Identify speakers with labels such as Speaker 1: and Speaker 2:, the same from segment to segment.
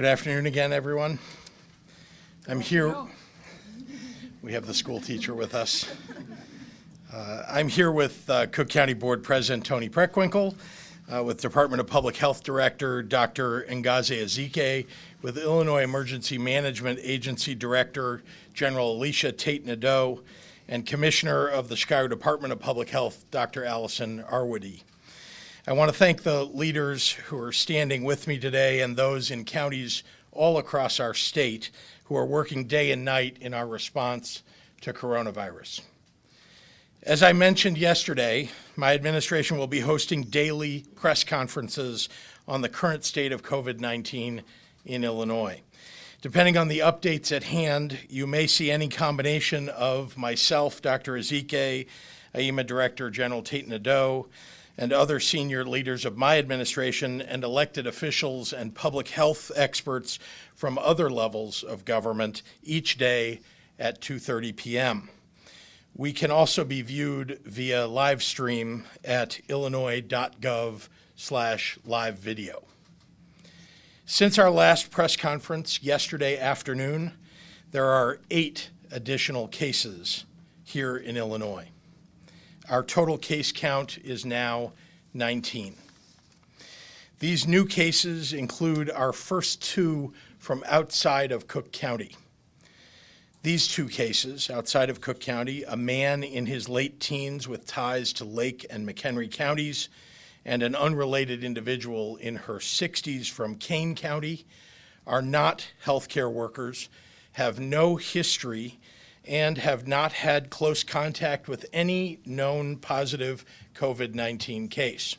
Speaker 1: Good afternoon again, everyone. I'm here. We have the school teacher with us. I'm here with Cook County Board President Tony Preckwinkle, with Department of Public Health Director Dr. Ngozi Ezike, with Illinois Emergency Management Agency Director General Alicia Tate-Nadeau, and Commissioner of the Chicago Department of Public Health, Dr. Allison Arwady. I want to thank the leaders who are standing with me today and those in counties all across our state who are working day and night in our response to coronavirus. As I mentioned yesterday, my administration will be hosting daily press conferences on the current state of COVID-19 in Illinois. Depending on the updates at hand, you may see any combination of myself, Dr. Ezike, AEMA Director General Tate-Nadeau, and other senior leaders of my administration and elected officials and public health experts from other levels of government each day at 2:30 p.m. We can also be viewed via live stream at illinois.gov/live video. Since our last press conference yesterday afternoon, there are 8 additional cases here in Illinois. Our total case count is now 19. These new cases include our first 2 from outside of Cook County. These 2 cases outside of Cook County, a man in his late teens with ties to Lake and McHenry counties, and an unrelated individual in her 60s from Kane County, are not healthcare workers, have no history, and have not had close contact with any known positive COVID-19 case.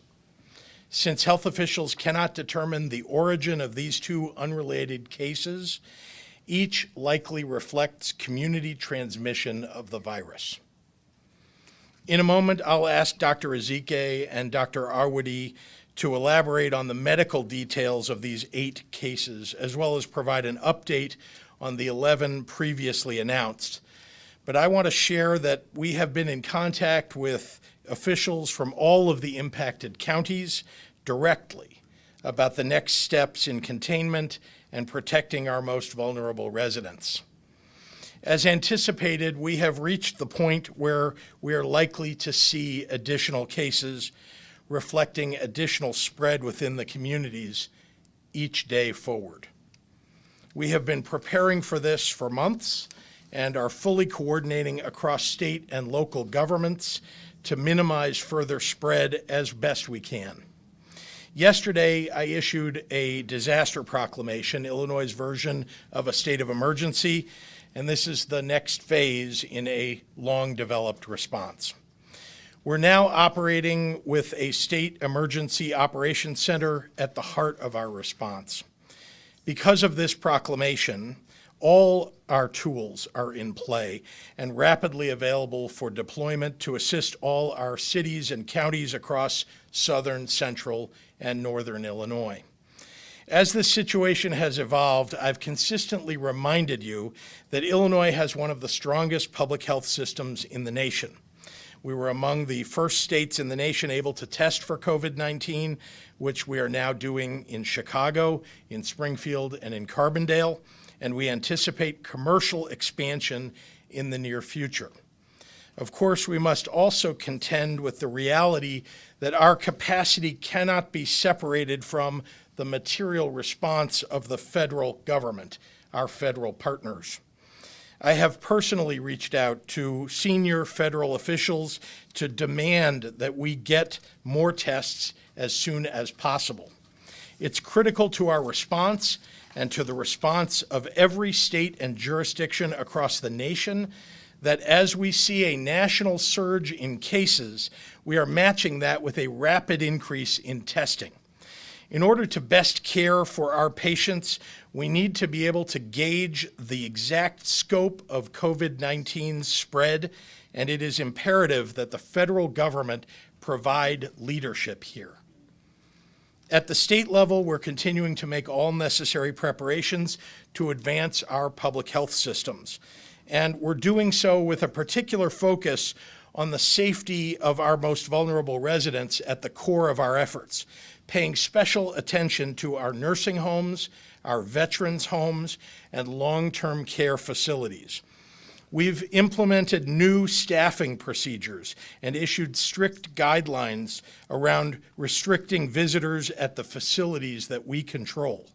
Speaker 1: Since health officials cannot determine the origin of these 2 unrelated cases, each likely reflects community transmission of the virus. In a moment, I'll ask Dr. Ezike and Dr. Arwady to elaborate on the medical details of these 8 cases, as well as provide an update on the 11 previously announced. But I want to share that we have been in contact with officials from all of the impacted counties directly about the next steps in containment and protecting our most vulnerable residents. As anticipated, we have reached the point where we are likely to see additional cases reflecting additional spread within the communities each day forward. We have been preparing for this for months and are fully coordinating across state and local governments to minimize further spread as best we can. Yesterday, I issued a disaster proclamation, Illinois' version of a state of emergency, and this is the next phase in a long-developed response. We're now operating with a state emergency operations center at the heart of our response. Because of this proclamation, all our tools are in play and rapidly available for deployment to assist all our cities and counties across southern, central, and northern Illinois. As this situation has evolved, I've consistently reminded you that Illinois has one of the strongest public health systems in the nation. We were among the first states in the nation able to test for COVID-19, which we are now doing in Chicago, in Springfield, and in Carbondale, and we anticipate commercial expansion in the near future. Of course, we must also contend with the reality that our capacity cannot be separated from the material response of the federal government, our federal partners. I have personally reached out to senior federal officials to demand that we get more tests as soon as possible. It's critical to our response and to the response of every state and jurisdiction across the nation that as we see a national surge in cases, we are matching that with a rapid increase in testing. In order to best care for our patients, we need to be able to gauge the exact scope of COVID-19's spread, and it is imperative that the federal government provide leadership here. At the state level, we're continuing to make all necessary preparations to advance our public health systems. And we're doing so with a particular focus on the safety of our most vulnerable residents at the core of our efforts, paying special attention to our nursing homes, our veterans' homes, and long-term care facilities. We've implemented new staffing procedures and issued strict guidelines around restricting visitors at the facilities that we control.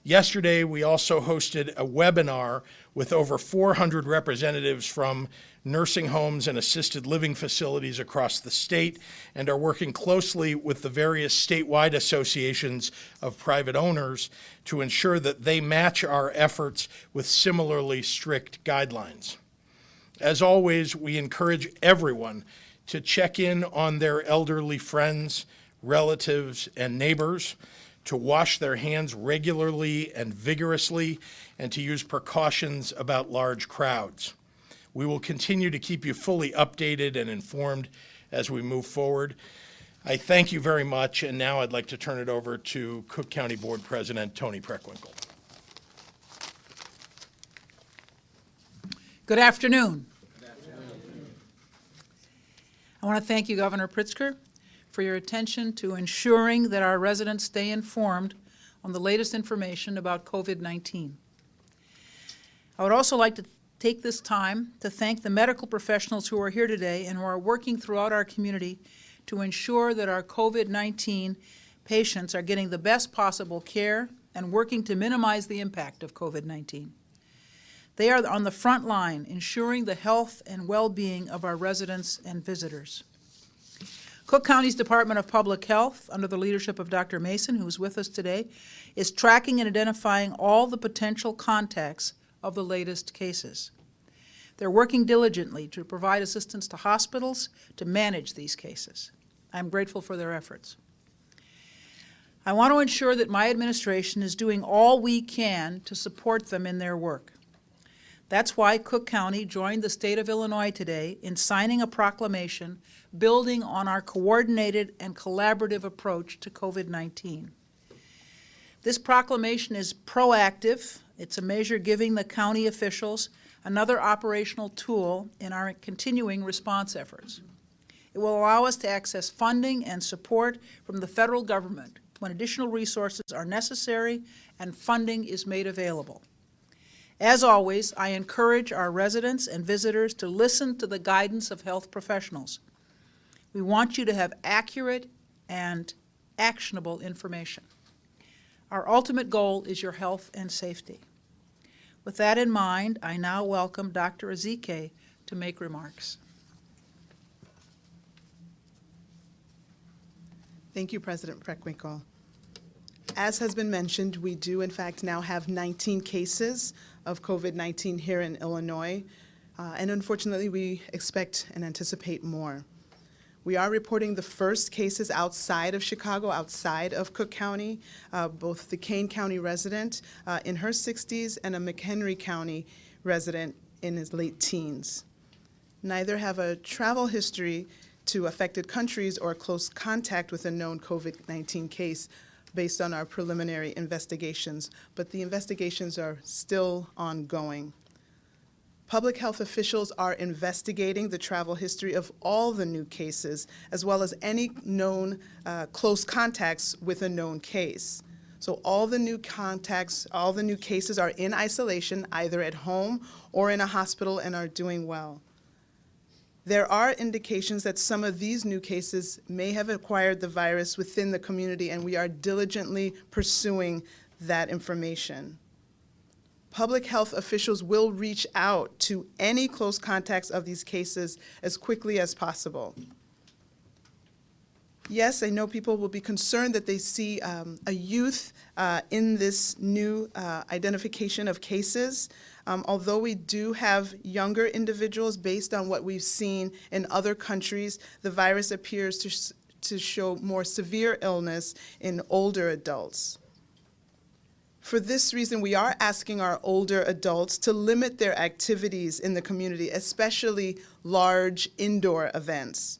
Speaker 1: Yesterday, we also hosted a webinar with over 400 representatives from nursing homes and assisted living facilities across the state and are working closely with the various statewide associations of private owners to ensure that they match our efforts with similarly strict guidelines. As always, we encourage everyone to check in on their elderly friends, relatives, and neighbors, to wash their hands regularly and vigorously, and to use precautions about large crowds. We will continue to keep you fully updated and informed as we move forward. I thank you very much, and now I'd like to turn it over to Cook County Board President Tony Preckwinkle.
Speaker 2: Good afternoon. I want to thank you, Governor Pritzker, for your attention to ensuring that our residents stay informed on the latest information about COVID-19. I would also like to take this time to thank the medical professionals who are here today and who are working throughout our community to ensure that our COVID-19 patients are getting the best possible care and working to minimize the impact of COVID-19. They are on the front line, ensuring the health and well-being of our residents and visitors. Cook County's Department of Public Health, under the leadership of Dr. Mason, who is with us today, is tracking and identifying all the potential contacts of the latest cases. They're working diligently to provide assistance to hospitals to manage these cases. I'm grateful for their efforts. I want to ensure that my administration is doing all we can to support them in their work. That's why Cook County joined the state of Illinois today in signing a proclamation building on our coordinated and collaborative approach to COVID-19. This proclamation is proactive. It's a measure giving the county officials another operational tool in our continuing response efforts. It will allow us to access funding and support from the federal government when additional resources are necessary and funding is made available. As always, I encourage our residents and visitors to listen to the guidance of health professionals. We want you to have accurate and actionable information. Our ultimate goal is your health and safety. With that in mind, I now welcome Dr. Ezike to make remarks.
Speaker 3: Thank you, President Preckwinkle. As has been mentioned, we do in fact now have 19 cases of COVID-19 here in Illinois, and unfortunately we expect and anticipate more. We are reporting the first cases outside of Chicago, outside of Cook County, both the Kane County resident in her 60s and a McHenry County resident in his late teens. Neither have a travel history to affected countries or close contact with a known COVID-19 case based on our preliminary investigations, but the investigations are still ongoing. Public health officials are investigating the travel history of all the new cases, as well as any known close contacts with a known case. So all the new contacts, all the new cases are in isolation, either at home or in a hospital, and are doing well. There are indications that some of these new cases may have acquired the virus within the community, and we are diligently pursuing that information. Public health officials will reach out to any close contacts of these cases as quickly as possible. Yes, I know people will be concerned that they see a youth in this new identification of cases. Although we do have younger individuals, based on what we've seen in other countries, the virus appears to show more severe illness in older adults. For this reason, we are asking our older adults to limit their activities in the community, especially large indoor events.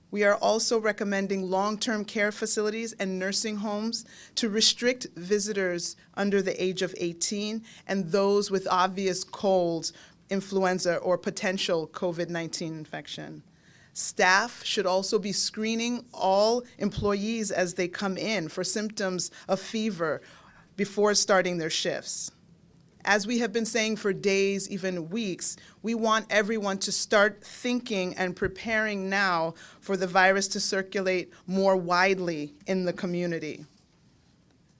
Speaker 3: We are also recommending long-term care facilities and nursing homes to restrict visitors under the age of 18 and those with obvious colds, influenza, or potential COVID-19 infection. Staff should also be screening all employees as they come in for symptoms of fever, before starting their shifts. As we have been saying for days, even weeks, we want everyone to start thinking and preparing now for the virus to circulate more widely in the community.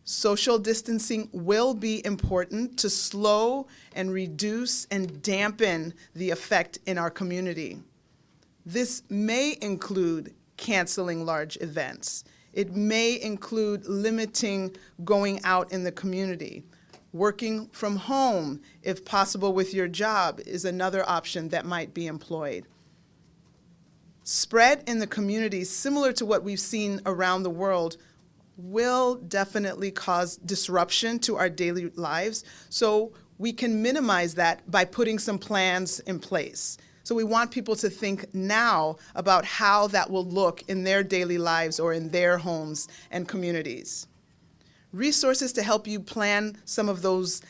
Speaker 3: Social distancing will be important to slow and reduce and dampen the effect in our community. This may include canceling large events. It may include limiting going out in the community. Working from home, if possible with your job, is another option that might be employed. Spread in the community, similar to what we've seen around the world, will definitely cause disruption to our daily lives. So we can minimize that by putting some plans in place. So we want people to think now about how that will look in their daily lives or in their homes and communities. Resources to help you plan some of those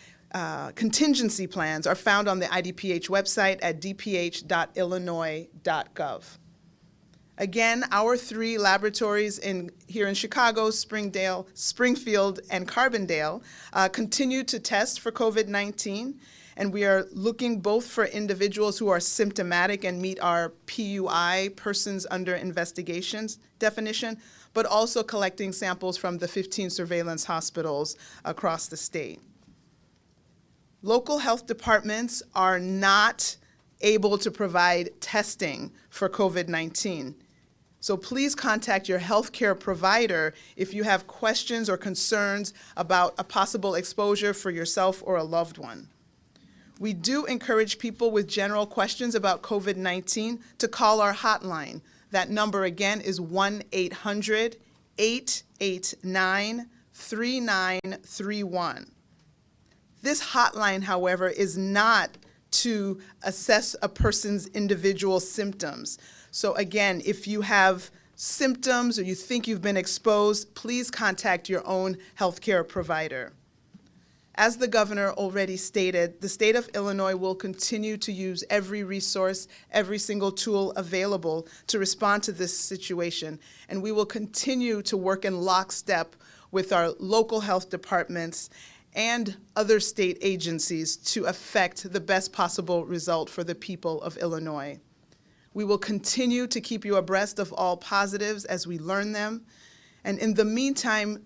Speaker 3: contingency plans are found on the IDPH website at dph.illinois.gov. Again, our 3 laboratories here in Chicago, Springfield, and Carbondale continue to test for COVID-19, and we are looking both for individuals who are symptomatic and meet our PUI, persons under investigations definition, but also collecting samples from the 15 surveillance hospitals across the state. Local health departments are not able to provide testing for COVID-19. So please contact your healthcare provider if you have questions or concerns about a possible exposure for yourself or a loved one. We do encourage people with general questions about COVID-19 to call our hotline. That number again is 1-800-889-3931. This hotline, however, is not to assess a person's individual symptoms. So again, if you have symptoms or you think you've been exposed, please contact your own healthcare provider. As the governor already stated, the state of Illinois will continue to use every resource, every single tool available to respond to this situation, and we will continue to work in lockstep with our local health departments and other state agencies to effect the best possible result for the people of Illinois. We will continue to keep you abreast of all positives as we learn them, and in the meantime,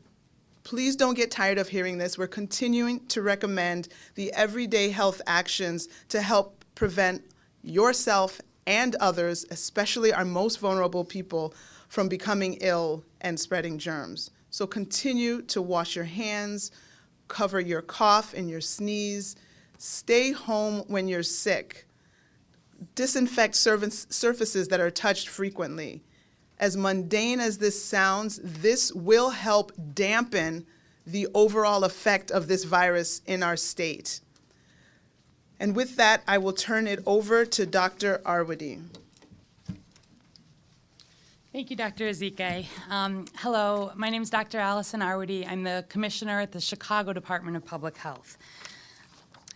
Speaker 3: please don't get tired of hearing this. We're continuing to recommend the everyday health actions to help prevent yourself and others, especially our most vulnerable people, from becoming ill and spreading germs. So continue to wash your hands, cover your cough and your sneeze, stay home when you're sick, disinfect surfaces that are touched frequently. As mundane as this sounds, this will help dampen the overall effect of this virus in our state. And with that, I will turn it over to Dr. Arwady.
Speaker 4: Thank you, Dr. Ezike. Hello, my name is Dr. Allison Arwady. I'm the commissioner at the Chicago Department of Public Health.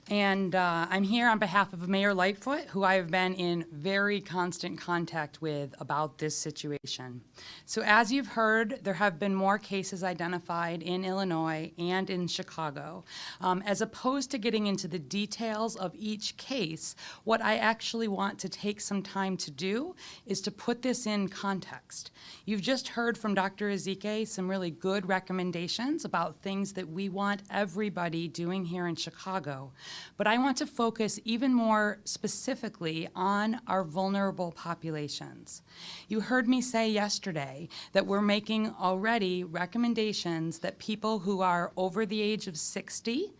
Speaker 4: And I'm here on behalf of Mayor Lightfoot, who I have been in very constant contact with about this situation. So as you've heard, there have been more cases identified in Illinois and in Chicago. As opposed to getting into the details of each case, what I actually want to take some time to do is to put this in context. You've just heard from Dr. Ezike some really good recommendations about things that we want everybody doing here in Chicago. But I want to focus even more specifically on our vulnerable populations. You heard me say yesterday that we're making already recommendations that people who are over the age of 60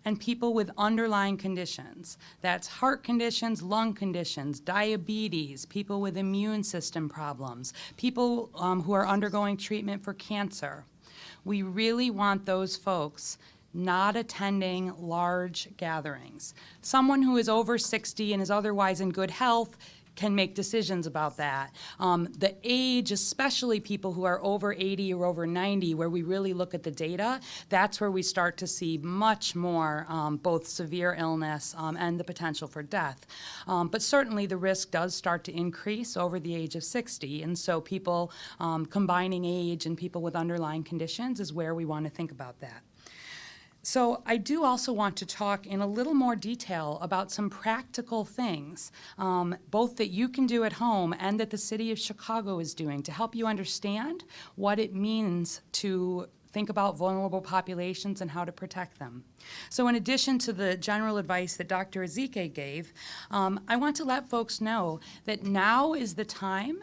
Speaker 4: and people with underlying conditions, that's heart conditions, lung conditions, diabetes, people with immune system problems, people who are undergoing treatment for cancer. We really want those folks not attending large gatherings. Someone who is over 60 and is otherwise in good health can make decisions about that. The age, especially people who are over 80 or over 90, where we really look at the data, that's where we start to see much more both severe illness and the potential for death. But certainly the risk does start to increase over the age of 60, and so people combining age and people with underlying conditions is where we want to think about that. So I do also want to talk in a little more detail about some practical things, both that you can do at home and that the City of Chicago is doing to help you understand what it means to think about vulnerable populations and how to protect them. So in addition to the general advice that Dr. Ezike gave, I want to let folks know that now is the time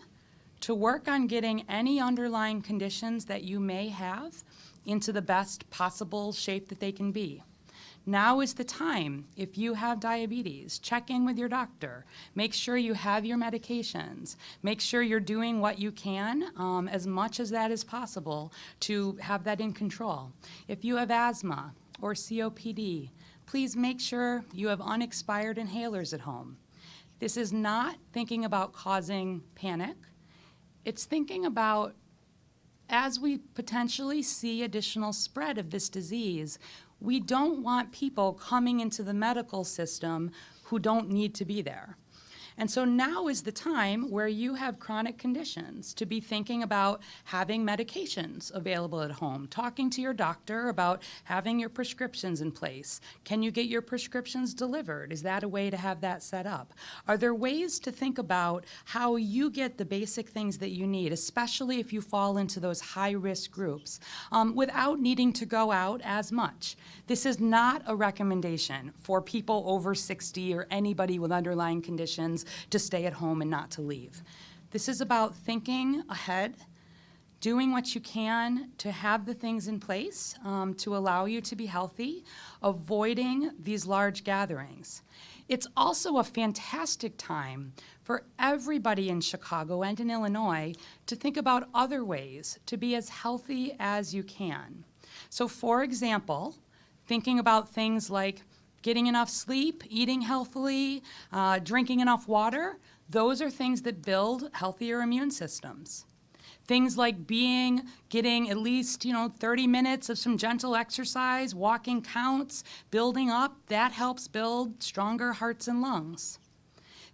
Speaker 4: to work on getting any underlying conditions that you may have into the best possible shape that they can be. Now is the time, if you have diabetes, check in with your doctor. Make sure you have your medications. Make sure you're doing what you can, as much as that is possible, to have that in control. If you have asthma or COPD, please make sure you have unexpired inhalers at home. This is not thinking about causing panic. It's thinking about, as we potentially see additional spread of this disease, we don't want people coming into the medical system who don't need to be there. And so now is the time where you have chronic conditions to be thinking about having medications available at home, talking to your doctor about having your prescriptions in place. Can you get your prescriptions delivered? Is that a way to have that set up? Are there ways to think about how you get the basic things that you need, especially if you fall into those high-risk groups, without needing to go out as much? This is not a recommendation for people over 60 or anybody with underlying conditions to stay at home and not to leave. This is about thinking ahead, doing what you can to have the things in place to allow you to be healthy, avoiding these large gatherings. It's also a fantastic time for everybody in Chicago and in Illinois to think about other ways to be as healthy as you can. So for example, thinking about things like getting enough sleep, eating healthily, drinking enough water, those are things that build healthier immune systems. Things like getting at least 30 minutes of some gentle exercise, walking counts, building up, that helps build stronger hearts and lungs.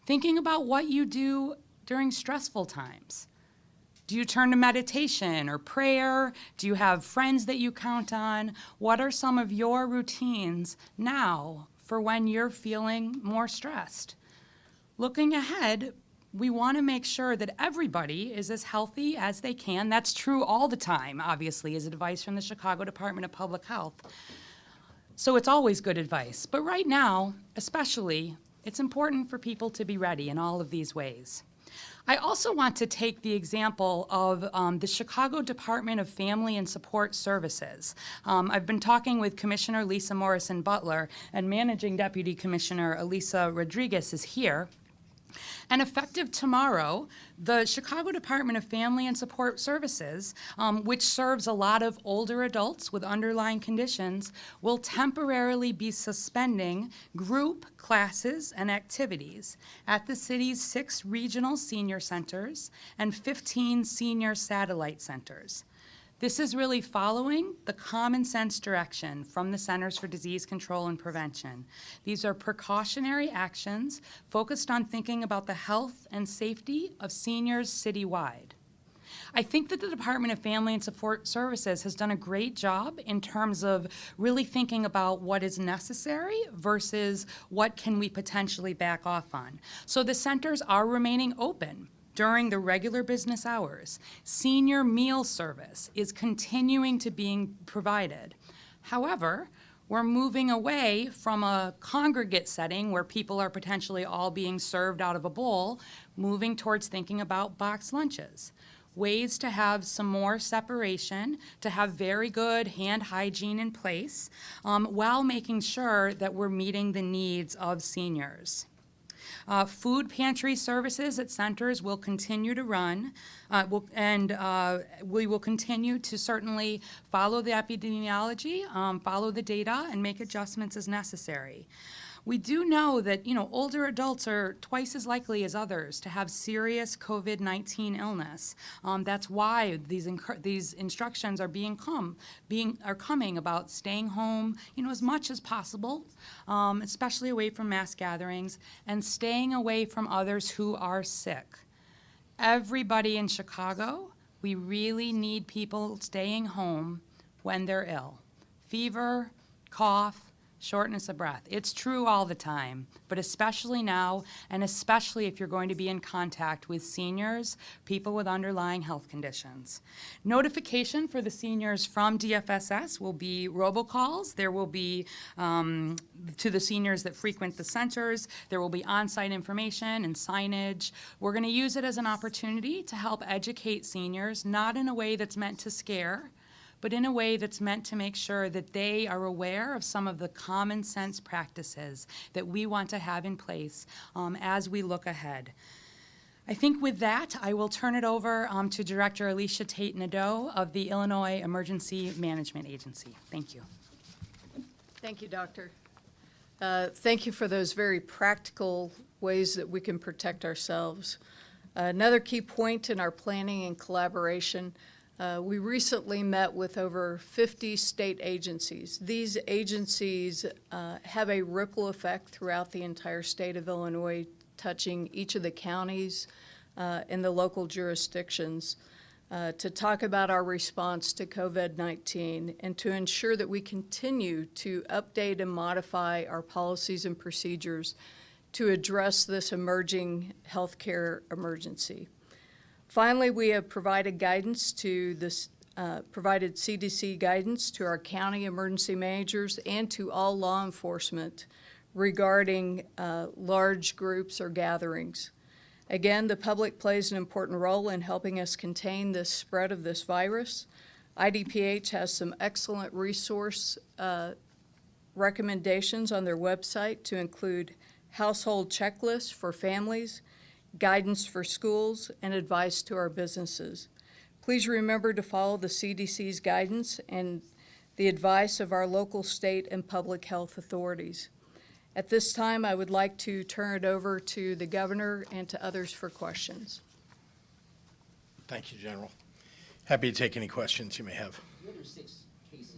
Speaker 4: Thinking about what you do during stressful times. Do you turn to meditation or prayer? Do you have friends that you count on? What are some of your routines now for when you're feeling more stressed? Looking ahead, we want to make sure that everybody is as healthy as they can. That's true all the time, obviously, is advice from the Chicago Department of Public Health. So it's always good advice. But right now, especially, it's important for people to be ready in all of these ways. I also want to take the example of the Chicago Department of Family and Support Services. I've been talking with Commissioner Lisa Morrison Butler, and Managing Deputy Commissioner Elisa Rodriguez is here. And effective tomorrow, the Chicago Department of Family and Support Services, which serves a lot of older adults with underlying conditions, will temporarily be suspending group classes and activities at the city's 6 regional senior centers and 15 senior satellite centers. This is really following the common sense direction from the Centers for Disease Control and Prevention. These are precautionary actions focused on thinking about the health and safety of seniors citywide. I think that the Department of Family and Support Services has done a great job in terms of really thinking about what is necessary versus what can we potentially back off on. So the centers are remaining open during the regular business hours. Senior meal service is continuing to being provided. However, we're moving away from a congregate setting where people are potentially all being served out of a bowl, moving towards thinking about boxed lunches. Ways to have some more separation, to have very good hand hygiene in place, while making sure that we're meeting the needs of seniors. Food pantry services at centers will continue to run, we will continue to certainly follow the epidemiology, follow the data, and make adjustments as necessary. We do know that older adults are twice as likely as others to have serious COVID-19 illness. That's why these instructions are coming about staying home, as much as possible, especially away from mass gatherings, and staying away from others who are sick. Everybody in Chicago, we really need people staying home when they're ill. Fever, cough, shortness of breath. It's true all the time, but especially now, and especially if you're going to be in contact with seniors, people with underlying health conditions. Notification for the seniors from DFSS will be robocalls. There will be to the seniors that frequent the centers. There will be on-site information and signage. We're going to use it as an opportunity to help educate seniors, not in a way that's meant to scare, but in a way that's meant to make sure that they are aware of some of the common sense practices that we want to have in place as we look ahead. I think with that, I will turn it over to Director Alicia Tate-Nadeau of the Illinois Emergency Management Agency. Thank you.
Speaker 5: Thank you, Doctor. Thank you for those very practical ways that we can protect ourselves. Another key point in our planning and collaboration, we recently met with over 50 state agencies. These agencies have a ripple effect throughout the entire state of Illinois, touching each of the counties and the local jurisdictions to talk about our response to COVID-19 and to ensure that we continue to update and modify our policies and procedures to address this emerging healthcare emergency. Finally, we have provided guidance to this, provided CDC guidance to our county emergency managers and to all law enforcement regarding large groups or gatherings. Again, the public plays an important role in helping us contain the spread of this virus. IDPH has some excellent resource recommendations on their website to include household checklists for families, guidance for schools, and advice to our businesses. Please remember to follow the CDC's guidance and the advice of our local, state, and public health authorities. At this time, I would like to turn it over to the governor and to others for questions.
Speaker 1: Thank you, General. Happy to take any questions you may have.
Speaker 6: The other 6 cases